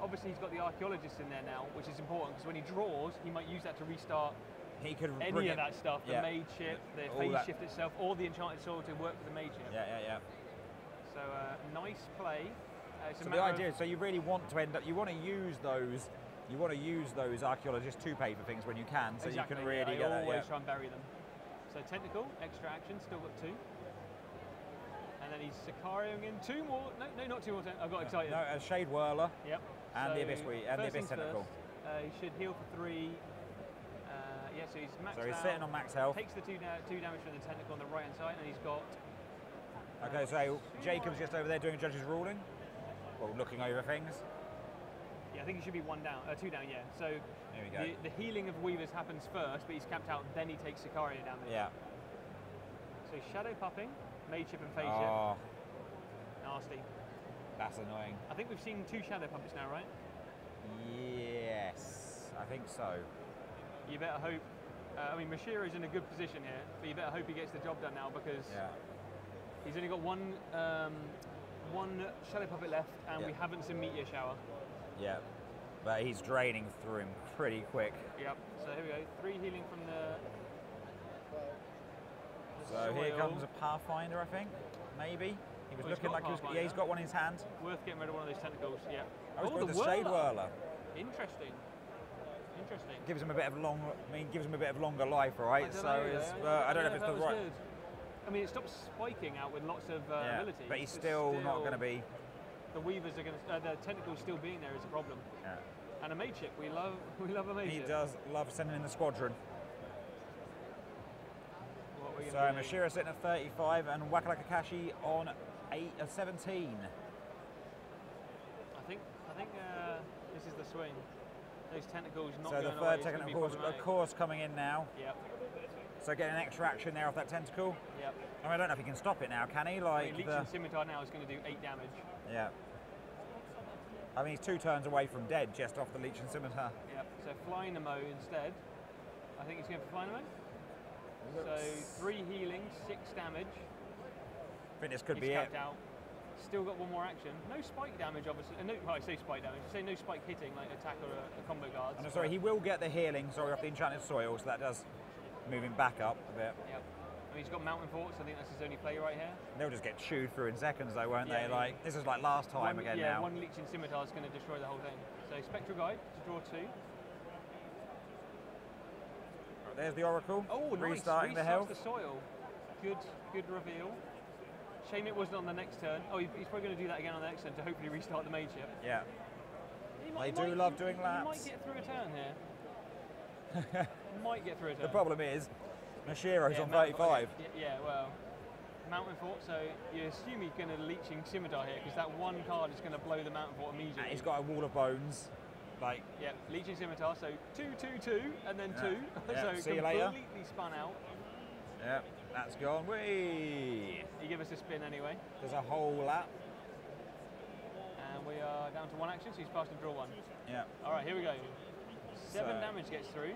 Obviously he's got the Archaeologist in there now, which is important, because when he draws, he might use that to restart he could any of that stuff, the Mage Ship, the Phase Shift itself, or the Enchanted Soil to work with the Mage Ship. Yeah. So nice play. So the idea is, so you really want to end up, you want to use those archaeologists to pay for things when you can, so exactly, you can really get always try and bury them. So Tentacle, extra action, still got 2. And then he's Sicarioing in 2 more. No, not 2 more. I got excited. No, a Shade Whirler. Yep. And so the Abyss Tentacle. He should heal for 3. Yeah, so he's maxed out. So he's sitting on max health. Takes the 2 damage from the Tentacle on the right hand side, and he's got. Okay, so Jacob's just over there doing judge's ruling, well, looking over things. Yeah, I think he should be 2 down. Yeah. So there we go. The healing of Weavers happens first, but he's capped out. Then he takes Sicario damage. Yeah. So Shadow Pupping, Mage Ship and Phase Ship. Nasty. That's annoying. I think we've seen 2 Shadow Puppets now, right? Yes, I think so. You better hope I mean, Mashiro's in a good position here, but you better hope he gets the job done now because he's only got one Shadow Puppet left, and we haven't seen Meteor Shower. Yeah, but he's draining through him pretty quick. Yep, so here we go. 3 healing from the so soil. Here comes a Pathfinder, I think, maybe. He was looking like he's got one in his hand. Worth getting rid of one of those tentacles, yeah. Oh, the Shade Whirler. Interesting. Interesting. Gives him a bit of gives him a bit of longer life, right? I don't know if it's the right. Good. I mean, it stops spiking out with lots of abilities. But he's still not going to be. The Weavers are going to. The tentacles still being there is a problem. Yeah. And a mage ship, we love a mage ship. He does love sending in the squadron. So Mashira sitting at 35 and Wakalakakashi on 17. I think this is the swing. Those tentacles not going away. So the third tentacle, of course, coming in now. Yep. So getting an extra action there off that tentacle. Yep. I mean, I don't know if he can stop it now, can he? Like Leeching Scimitar now is going to do 8 damage. Yeah. I mean, he's 2 turns away from dead just off the Leeching Scimitar. Yep. So Flying Nemo instead. I think he's going for Flying Nemo. So 3 healing, 6 damage. I think this could be it. Out. Still got 1 more action. No spike damage, obviously. No, well, I say spike damage. I say no spike hitting, like attack or a combo guard. And I'm sorry, he will get the healing, off the Enchanted Soil, so that does move him back up a bit. Yep. I mean, he's got Mountain Forts. I think that's his only play right here. They'll just get chewed through in seconds, though, won't they? Like this is like last time again now. Yeah, 1 Leeching Scimitar is going to destroy the whole thing. So Spectral Guide to draw 2. There's the Oracle. Oh, restarting nice. the health. The soil. Good reveal. Shame it wasn't on the next turn. Oh, he's probably going to do that again on the next turn to hopefully restart the mage ship. Yeah. They do love doing laps. He might get through a turn here. Might get through a turn. The problem is, Mashiro's on 35. Yeah, well, Mountain Fort, so you assume he's going to Leeching Scimitar here because that 1 card is going to blow the Mountain Fort immediately. And he's got a Wall of Bones. Yeah, Leeching Scimitar, so 2, 2, 2, and then 2. Yeah. So see you later. Completely spun out. Yeah, that's gone. Whee! He gave us a spin anyway. There's a whole lap. And we are down to 1 action, so he's passed and draw 1. Yeah. All right, here we go. 7 damage gets through.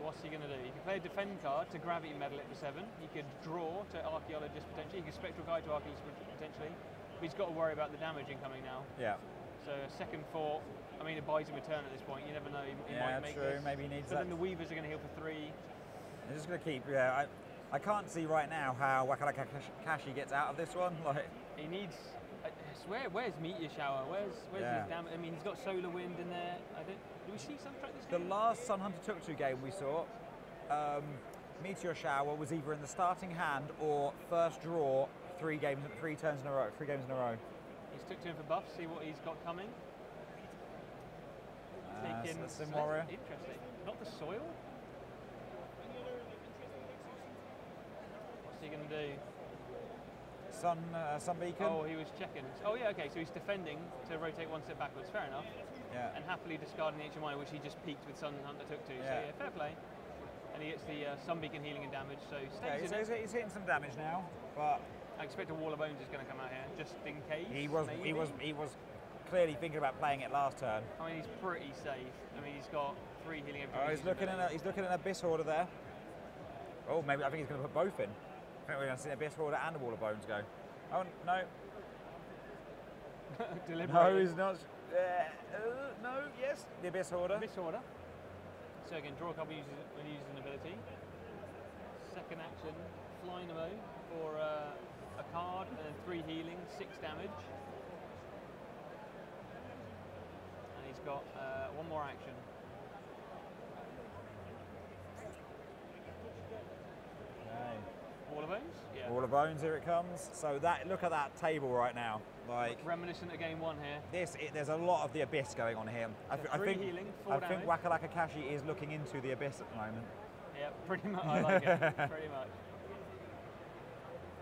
What's he going to do? He can play a defend card to Gravity Medal it for 7. He could draw to Archaeologist potentially. He could Spectral Guide to Archaeologist potentially. But he's got to worry about the damage incoming now. Yeah. So a second thought, I mean, it buys him a turn at this point. You never know. He might make true. This. Maybe he needs but then the Weavers are going to heal for 3. They're just going to keep. Yeah, I can't see right now how Wakalakakashi gets out of this one. Like he needs. Where's Meteor Shower? Where's his damage? I mean, he's got Solar Wind in there. Do we see Suntrack this game? The last Sun Hunter Tuk-Tu game we saw, Meteor Shower was either in the starting hand or first draw 3 games in a row. He's took to him for buffs, see what he's got coming. Taking Sim Warrior. Interesting. Not the soil? What's he going to do? Sun Beacon. Oh, he was checking. Oh yeah, okay, so he's defending to rotate 1 step backwards, fair enough. Yeah. And happily discarding the Ancient Miner, which he just peaked with Sun Hunter Tuk-Tu. So yeah, fair play. And he gets the Sun Beacon healing and damage, so stays in it. He's hitting some damage now, but I expect a Wall of Bones is going to come out here, just in case. He was clearly thinking about playing it last turn. I mean, he's pretty safe. I mean, he's got 3 healing and 3 he's looking at an Abyss Hoarder there. Oh, maybe I think he's going to put both in. I think we're going to see Abyss Hoarder and a Wall of Bones go. Oh no. No, he's not. No, yes, the Abyss Hoarder. Abyss Hoarder. So again, draw a couple when uses an ability. Second action, Flying Nemo for a card and then 3 healing, 6 damage. And he's got 1 more action. Okay. Wall of Bones? Yeah. Wall of Bones, here it comes. So look at that table right now. Like reminiscent of game 1 here. There's a lot of the Abyss going on here. So I think Wakalakakashi is looking into the Abyss at the moment. Yeah, pretty much. I like it. Pretty much.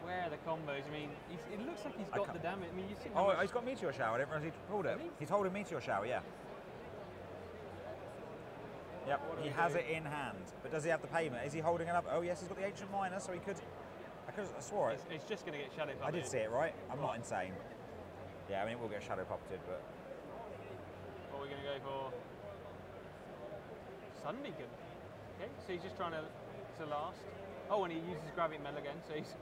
Where are the combos? I mean, it looks like he's got the damage. I mean, you see. He's got Meteor Shower. I didn't realize he pulled it. Really? He's holding Meteor Shower. Yeah. Yep, he has it in hand. But does he have the payment? Is he holding it up? Oh yes, he's got the Ancient Miner, so he could. I swore it. It's just going to get shadow puppeted. I did see it, right? I'm not insane. Yeah, I mean, it will get shadow puppeted, but. What are we going to go for? suddenly good. Okay, so he's just trying to last. Oh, and he uses gravity metal again, so he's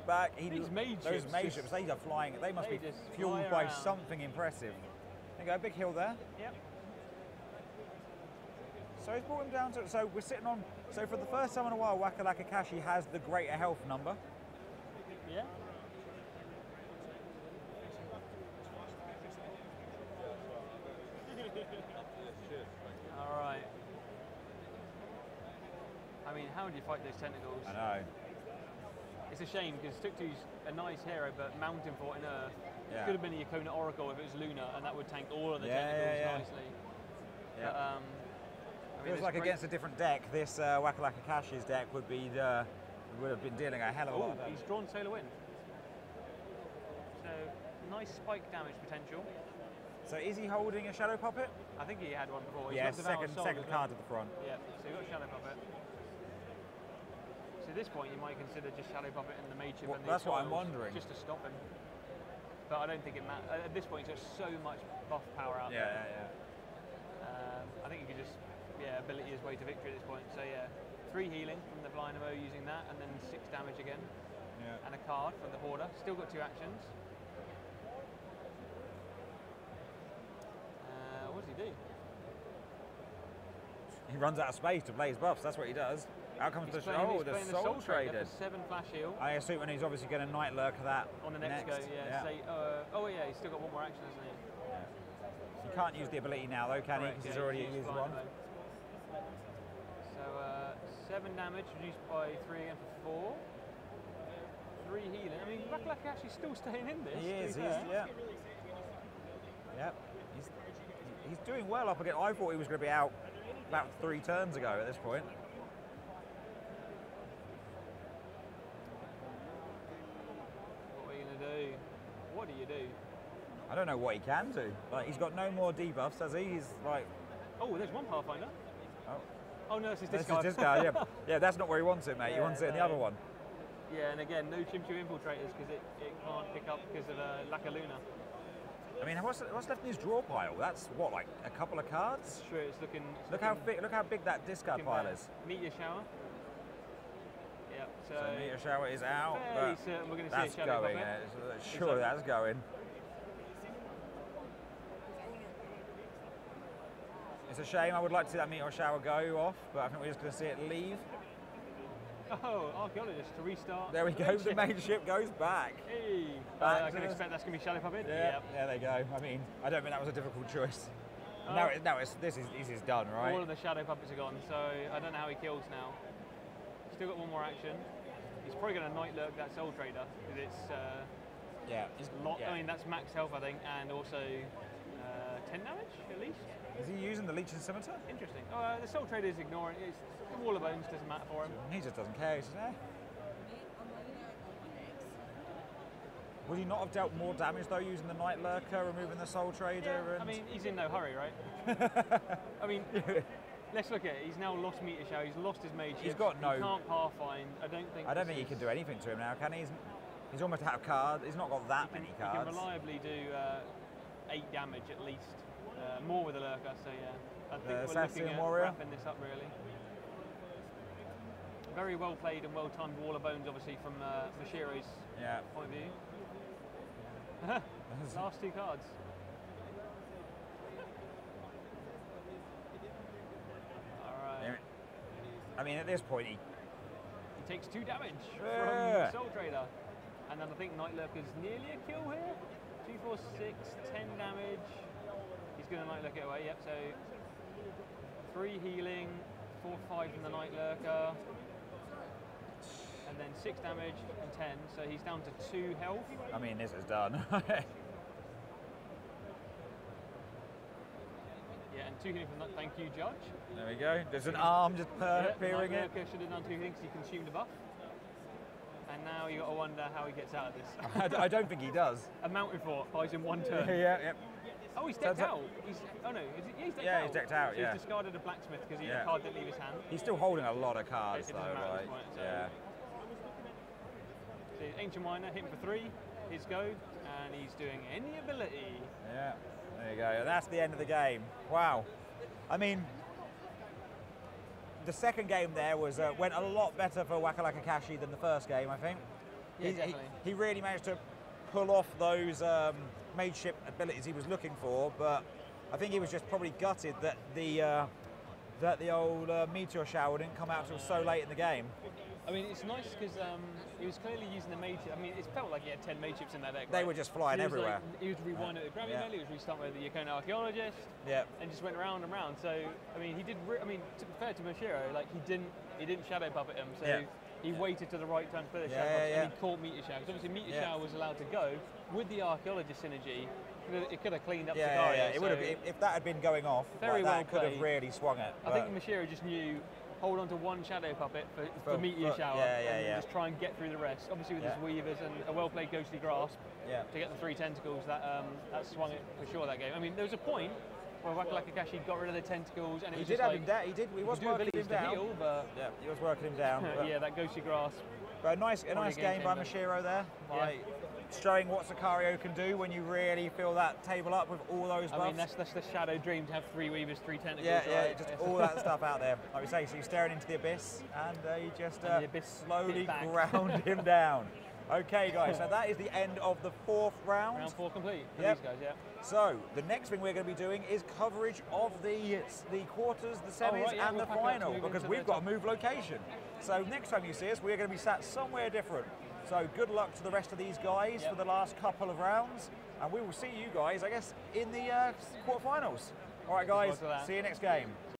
back. These mage those ships mage ships, they are flying. They must be fueled by something impressive. There you go, big hill there. Yep. So he's brought him down to. So we're sitting on. So for the first time in a while, Wakalaka Kashi has the greater health number. Yeah. All right. I mean, how do you fight those tentacles? I know. It's a shame because Tuktu's a nice hero, but Mountain Fort in Earth could have been a Yokona Oracle if it was Luna, and that would tank all of the tentacles nicely. Yeah. But, I mean, feels like against a different deck, this Wakalaka Kashi's deck would have been dealing a hell of a lot of damage. He's drawn Solar Wind. So nice spike damage potential. So is he holding a Shadow Puppet? I think he had one before. Yeah, second card at the front. Yeah, so you've got Shadow Puppet. So at this point you might consider just Shadow Puppet and the Mage Chip and the that's what I'm wondering. Just to stop him. But I don't think it matters. At this point he's got so much buff power out there. I think you could just, ability his way to victory at this point. So 3 healing from the Flying MO using that, and then 6 damage again. Yeah. And a card from the Hoarder. Still got 2 actions. What does he do? He runs out of space to play his buffs, that's what he does. Out comes the Soul Trader. 7 flash heal. I assume, and he's obviously going to Night Lurker that on the next go, Say, he's still got 1 more action, hasn't he? Yeah. You can't use the ability now though, can he? Because he's already used one. So 7 damage, reduced by 3 again for 4. 3 healing. I mean, Wakalaka actually still staying in this. He is, Yep. He's doing well up again. I thought he was going to be out about 3 turns ago at this point. What are you going to do? What do you do? I don't know what he can do. Like, he's got no more debuffs, has he? He's like... Oh, there's one Pathfinder. Oh no, it's his discard. Yeah, that's not where he wants it, mate. He wants it in the other one. Yeah, and again, no Chimchu Infiltrators because it can't pick up because of lack of Luna. I mean, what's left in his draw pile? That's what, like a couple of cards? Sure, it's looking. Look how big that discard pile is. Meteor Shower. Yep. So Meteor Shower is out. Fairly certain we're going to see a Shadow Puppet. Surely that's going. It's a shame. I would like to see that Meteor Shower go off, but I think we're just going to see it leave. Oh, Archaeologist to restart. There we go. The main ship goes back. Hey. I can expect that's going to be Shadow Puppet. Yeah. There they go. I mean, I don't think that was a difficult choice. This is done, right? All of the Shadow Puppets are gone, so I don't know how he kills now. Still got 1 more action. He's probably going to Night Lurk that Soul Trader because it's. I mean, that's max health, I think, and also 10 damage at least. Is he using the Leeching Scimitar? Interesting. The Soul Trader is ignoring it. The Wall of Bones doesn't matter for him. He just doesn't care. He says, eh. Would he not have dealt more damage though using the Night Lurker, removing the Soul Trader? Yeah, I mean, he's in no hurry, right? I mean, let's look at it. He's now lost Meteor Shower. He's lost his Mage. He's got no. He can't Pathfind. I don't think he can do anything to him now, can he? He's almost out of cards. He's not got that many cards. He can reliably do 8 damage at least. More with the Lurker, so yeah. I think we're looking at wrapping this up really. Very well played and well timed Wall of Bones, obviously, from Mashiro's point of view. Last 2 cards. Alright. I mean, at this point, he takes 2 damage from Soul Trader. And then I think Night Lurker's nearly a kill here. 2, 4, 6, 10 damage. He's going to Night Lurker away, yep, so 3 healing, 4, 5 from the Night Lurker, and then 6 damage and 10, so he's down to 2 health. I mean, this is done. Yeah, and 2 healing from that, thank you, Judge. There we go, there's an arm just appearing in. Night Lurker should have done 2 healing because he consumed a buff. And now you got to wonder how he gets out of this. I don't think he does. A Mountain Fort buys in 1 turn. Yeah. Oh, he's decked out. He's decked out. He's decked out, so he's discarded a Blacksmith because the card didn't leave his hand. He's still holding a lot of cards, though, right? Point, so. So Ancient Miner, hit him for 3, his go, and he's doing any ability. Yeah, there you go. And that's the end of the game. Wow. I mean, the second game there went a lot better for Wakalakakashi than the first game, I think. Yeah, definitely. He really managed to pull off those mateship abilities he was looking for, but I think he was just probably gutted that the old meteor shower didn't come out till so late in the game. I mean, it's nice because he was clearly using the mateship. I mean, it felt like he had 10 mateships in that deck. They were just flying everywhere. He was rewinding with the Gravity Medley, he was restarting with the Yokona Archaeologist, and just went round and round. So, I mean, he did. I mean, to be fair to Mashiro, like he didn't shadow puppet him. So he waited to the right time to play the shadow puppet, and he caught Meteor Shower. Because obviously Meteor Shower was allowed to go with the Archaeologist synergy. It could have cleaned up Sicario. Yeah. It would have. If that had been going off, very that well could have really swung it. I think Mashiro just knew. Hold on to one shadow puppet for Meteor Shower and just try and get through the rest. Obviously with his Weavers and a well-played Ghostly Grasp to get the 3 tentacles, that swung it for sure that game. I mean, there was a point where Wakalakakashi got rid of the tentacles and it was just like... He was working him down. Heal, but he was working him down. Yeah, that Ghostly Grasp. But a nice game by Mashiro there. Showing what Sicario can do when you really fill that table up with all those buffs. I mean, that's the shadow dream to have 3 Weavers, 3 tentacles. Yeah, just all that stuff out there. Like we say, so you're staring into the abyss, and you just slowly ground him down. Okay, guys, so that is the end of the 4th round. Round 4 complete for these guys, So the next thing we're going to be doing is coverage of the quarters, the semis, and the final, because we've got to move location. So next time you see us, we're going to be sat somewhere different. So good luck to the rest of these guys for the last couple of rounds, and we will see you guys, I guess, in the quarterfinals. All right, guys, see you next game.